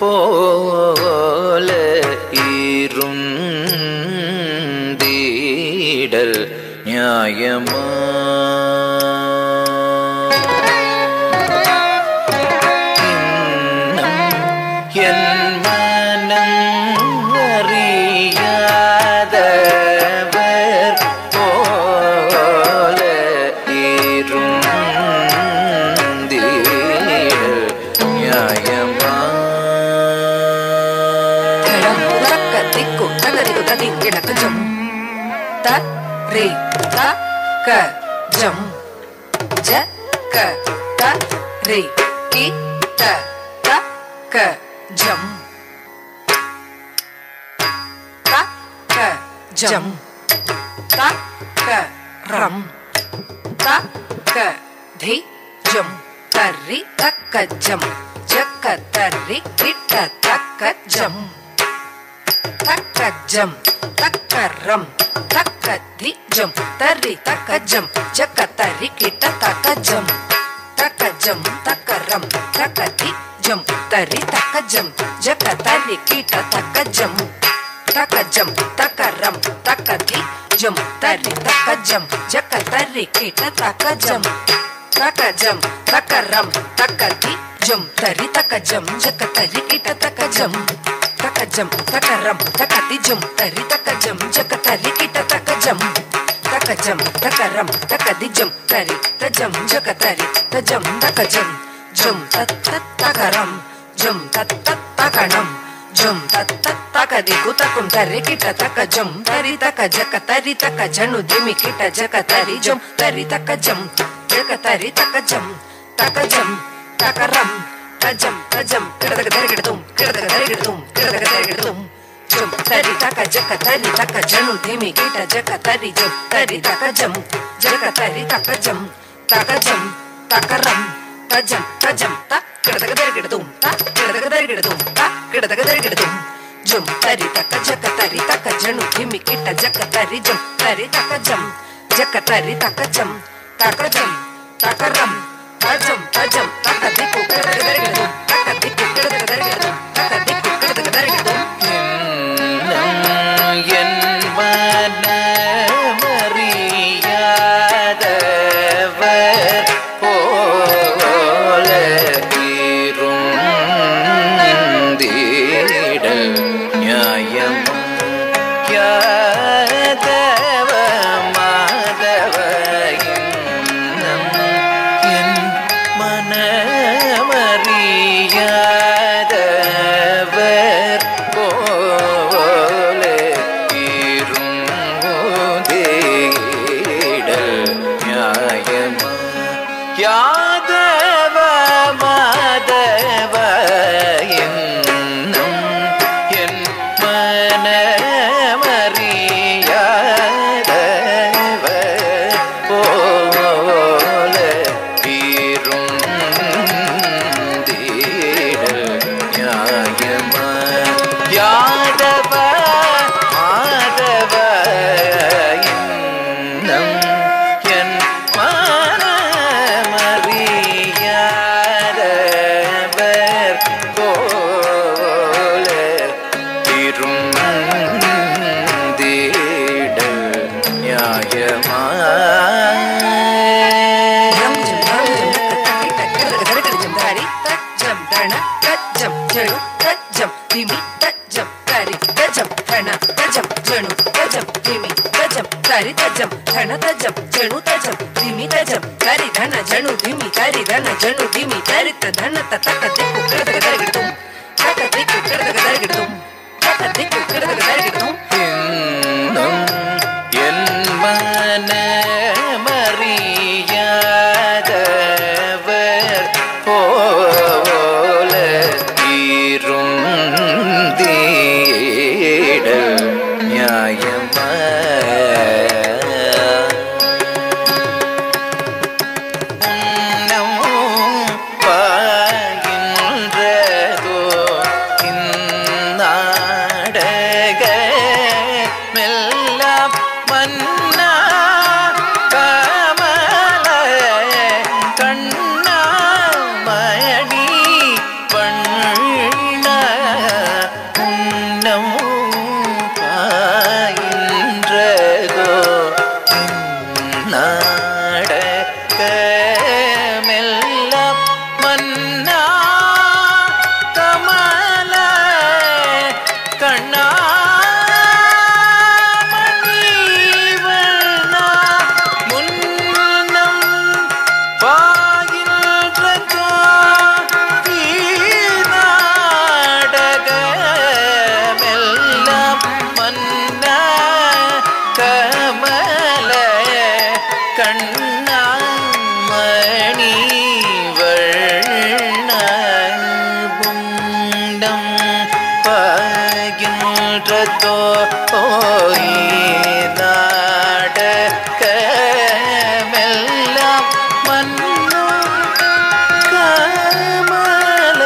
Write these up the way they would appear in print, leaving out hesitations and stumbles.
போல இருந்தீடல் நியாயமா? என் மனம் அறியாதவர் போல இருந்தீடல் நியாயமா? எனக்கு ஜம் த ரே த க ஜம் ஜ க த ரே கி த த க ஜம் த க ஜம் த க ரம் த க தி ஜம் தரி த க ஜம் ஜ க தரி கி த த க ஜம் takajam takaram takadijam tari takajam jakatari kita takajam takajam takaram takadijam tari takajam jakatari kita takajam takajam takaram takadijam tari takajam jakatari kita takajam takajam takaram takadijam tari takajam jakatari kita takajam takajam takaram takadijam tari takajam jakatari kita takajam takajam takaram takadijam tari tajam jakatari tajam takajam jam tat takaram jam tat takanam jam tat takadiku takum tari kita takajam tari takajakatari takajanu demi kita jakatari jam tari takajam jakatari takajam takajam takaram tajam tajam kedadum jam tari takajakatari takajanu demi kita jakatari jam tari takajam jakatari takajam takajam takaram tajam tajam tak kedadum jam tari takajakatari takajanu demi kita jakatari jam tari takajam jakatari takajam takajam takaram tajam tajam takadiku kedadum takadiku kedadum takadiku kedadum என் மனமறியாதவர் போல இருந்தீடல் நியாயமா? யாதவ மாதவ இன்னம் என் மனமறியாதவர் போல இருந்தீடல் நியாயமா? யாதவ மாதவ இன்னம் என் மனமறியாதவர் போல இருந்தீடல் நியாயமா? யாதவ மாதவ இன்னம் என் மனமறியாதவர் போல இருந்தீடல் நியாயமா? இன்னும் என் மனமறியாதவர் போல இருந்தீடல் நியாயமா? உன்னம் வாயிலாக மன்னா கமல கண்ணா மணிவண்ணா முன்னம் பாயின்றதோ நாடகமெல்லாம் மன்னா கமல கண்ணா மணிவண்ணம் பாகின்றதோ நாடகமெல்லாம் மன்னா கமல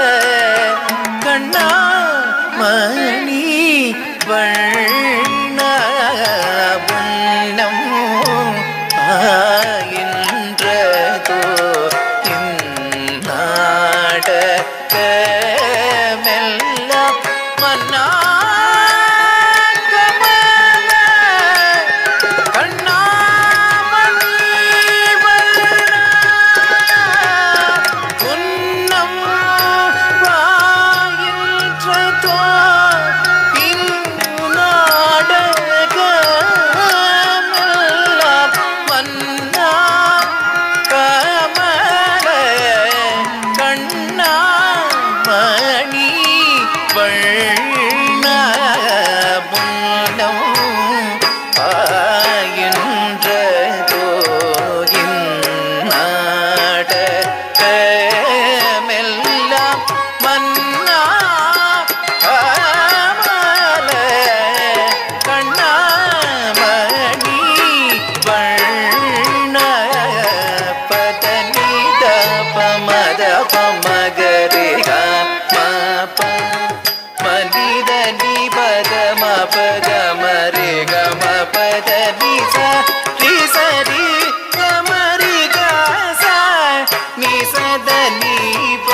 கண்ணா மணிவண்ணம் ஆயின்றதோ இந்நாடகமெல்லாம் மன்னா கமல கண்ணா மணிவண்ணா உன்னம் வாயின்றதோ இந்நாடகமெல்லாம் மன்னா கமல கண்ணா மணிவண்ணம் ஆயின்றதோ இந்நாடகமெல்லாம் மன்னா கமல கண்ணா மணிவண்ண பதனித பமத பமகரி கமப மனித நிபத மபத மரி கம பத நிச ரிசரி கமரி கச நிசத நிப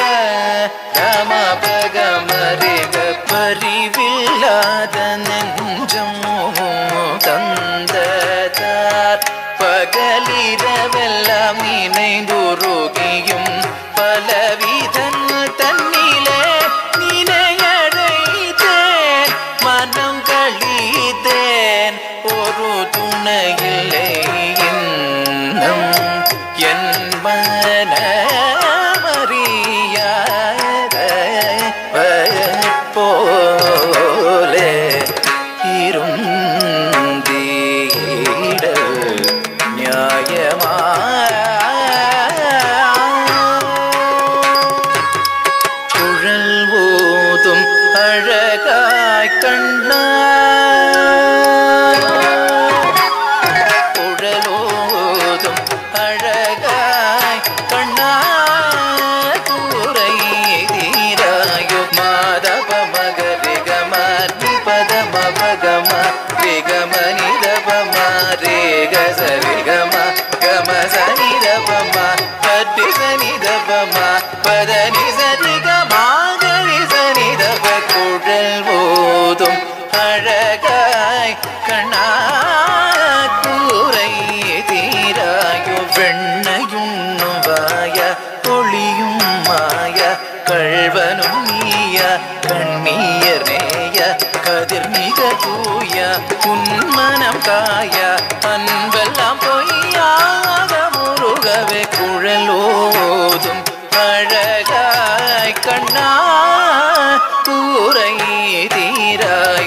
கம பகமரி பரிவில்லாத நெஞ்சம் தந்ததார் பகலிரவெல்லாம் நினைந்துருகியும் பலவிதன் தன்னிலே நினையடைத்தேன் மனம் கழித்தேன் ஒரு துணையில்லை இன்னும் என் மனமறியாத போலே இருந்தீட நியாயமா குழல் ஓதும் அழகாய் கண்ணா குழலோதும் அழகாய் கண்ணா கூரை தீராயு மாதவ மகரி கமி பத மபகம ரிகம நிதபம ரேக சரிகம கம சனிதபம பட்டி சனிதபம பத நிசரிகம கரி சனிதப குழல் ஓதும் அழகாய் கண்ணா கூரை தீராயு வெண்ணையுண்ணும் வாய ஒளியும் மாய கள்வனும் நீய கண்ணீர் நேய கதிர் மிக தூய உன்மனம் காய அன்பெல்லாம் பொய்யாக முருகவே குழலோதும் அழகாய் கண்ணா கூரை தீராய்